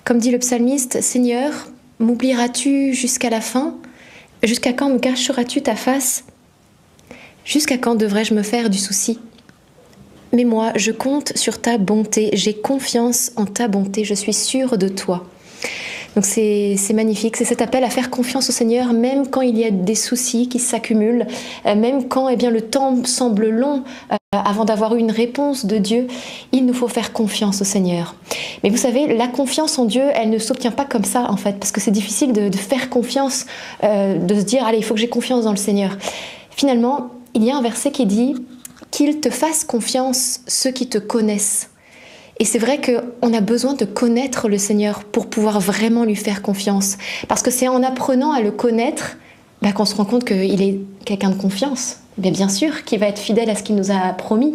Comme dit le psalmiste, « Seigneur, m'oublieras-tu jusqu'à la fin? Jusqu'à quand me cacheras-tu ta face? Jusqu'à quand devrais-je me faire du souci? Mais moi, je compte sur ta bonté, j'ai confiance en ta bonté, je suis sûre de toi. » Donc c'est magnifique, c'est cet appel à faire confiance au Seigneur, même quand il y a des soucis qui s'accumulent, même quand le temps semble long avant d'avoir eu une réponse de Dieu, il nous faut faire confiance au Seigneur. Mais vous savez, la confiance en Dieu, elle ne s'obtient pas comme ça en fait, parce que c'est difficile de faire confiance, de se dire « allez, il faut que j'ai confiance dans le Seigneur ». Finalement, il y a un verset qui dit « qu'ils te fassent confiance ceux qui te connaissent ». Et c'est vrai qu'on a besoin de connaître le Seigneur pour pouvoir vraiment lui faire confiance. Parce que c'est en apprenant à le connaître qu'on se rend compte qu'il est quelqu'un de confiance. Bien sûr qu'il va être fidèle à ce qu'il nous a promis.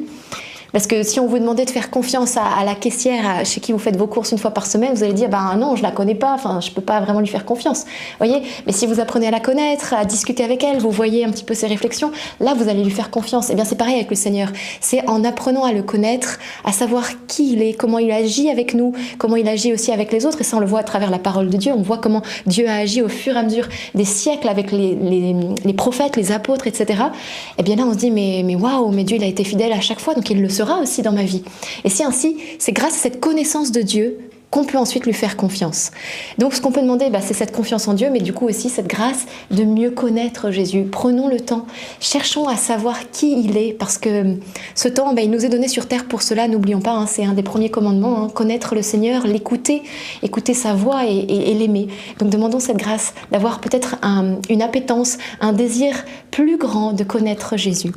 Parce que si on vous demandait de faire confiance à la caissière chez qui vous faites vos courses une fois par semaine, vous allez dire non, je la connais pas, enfin je peux pas vraiment lui faire confiance. Voyez, mais si vous apprenez à la connaître, à discuter avec elle, vous voyez un petit peu ses réflexions, là vous allez lui faire confiance. Et bien c'est pareil avec le Seigneur. C'est en apprenant à le connaître, à savoir qui il est, comment il agit avec nous, comment il agit aussi avec les autres. Et ça on le voit à travers la parole de Dieu. On voit comment Dieu a agi au fur et à mesure des siècles avec les prophètes, les apôtres, etc. Et bien là on se dit mais waouh, mais Dieu il a été fidèle à chaque fois, donc il le sera aussi dans ma vie. Et si ainsi, c'est grâce à cette connaissance de Dieu qu'on peut ensuite lui faire confiance. Donc ce qu'on peut demander, c'est cette confiance en Dieu, mais du coup aussi cette grâce de mieux connaître Jésus. Prenons le temps, cherchons à savoir qui il est, parce que ce temps, il nous est donné sur terre pour cela, n'oublions pas, c'est un des premiers commandements, connaître le Seigneur, l'écouter, écouter sa voix et l'aimer. Donc demandons cette grâce d'avoir peut-être une appétence, un désir plus grand de connaître Jésus.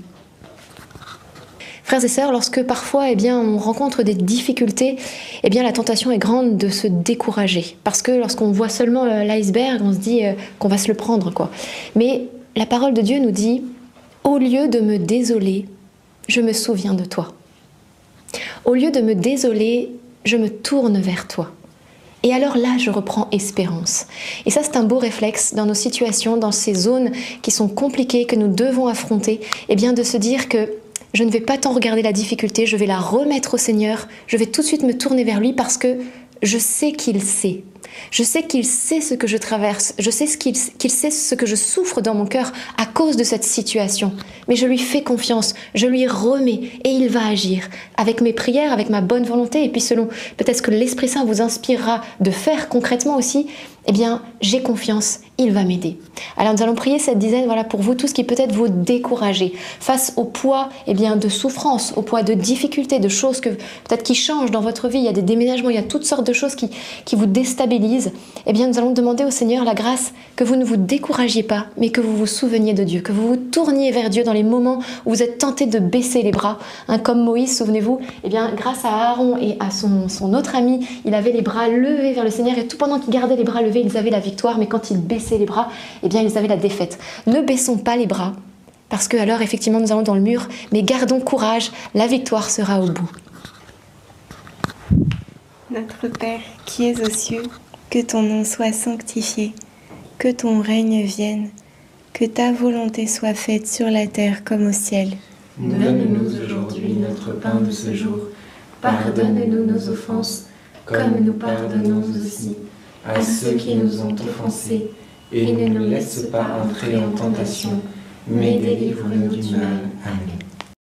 Frères et sœurs, lorsque parfois on rencontre des difficultés, la tentation est grande de se décourager. Parce que lorsqu'on voit seulement l'iceberg, on se dit qu'on va se le prendre, quoi. Mais la parole de Dieu nous dit « Au lieu de me désoler, je me souviens de toi. Au lieu de me désoler, je me tourne vers toi. » Et alors là, je reprends espérance. Et ça, c'est un beau réflexe dans nos situations, dans ces zones qui sont compliquées, que nous devons affronter, de se dire que je ne vais pas tant regarder la difficulté, je vais la remettre au Seigneur, je vais tout de suite me tourner vers lui parce que je sais qu'il sait. Je sais qu'il sait ce que je traverse, je sais qu'il sait ce que je souffre dans mon cœur à cause de cette situation. Mais je lui fais confiance, je lui remets et il va agir avec mes prières, avec ma bonne volonté et puis selon peut-être ce que l'Esprit Saint vous inspirera de faire concrètement aussi, j'ai confiance, il va m'aider. Alors nous allons prier cette dizaine pour vous tous qui peut-être vous découragez face au poids de souffrance, au poids de difficultés, de choses peut-être qui changent dans votre vie. Il y a des déménagements, il y a toutes sortes de choses qui vous déstabilisent. Nous allons demander au Seigneur la grâce que vous ne vous découragiez pas, mais que vous vous souveniez de Dieu, que vous vous tourniez vers Dieu dans les moments où vous êtes tenté de baisser les bras. Comme Moïse, souvenez-vous, grâce à Aaron et à son autre ami, il avait les bras levés vers le Seigneur et tout pendant qu'il gardait les bras levés, ils avaient la victoire, mais quand ils baissaient les bras, ils avaient la défaite. Ne baissons pas les bras, parce que alors effectivement nous allons dans le mur, mais gardons courage, la victoire sera au bout. Notre Père qui es aux cieux, que ton nom soit sanctifié, que ton règne vienne, que ta volonté soit faite sur la terre comme au ciel. Donne-nous aujourd'hui notre pain de ce jour. Pardonne-nous nos offenses, comme nous pardonnons aussi à ceux qui nous ont offensés, et ne nous laisse pas entrer en tentation, mais délivre-nous du mal. Amen.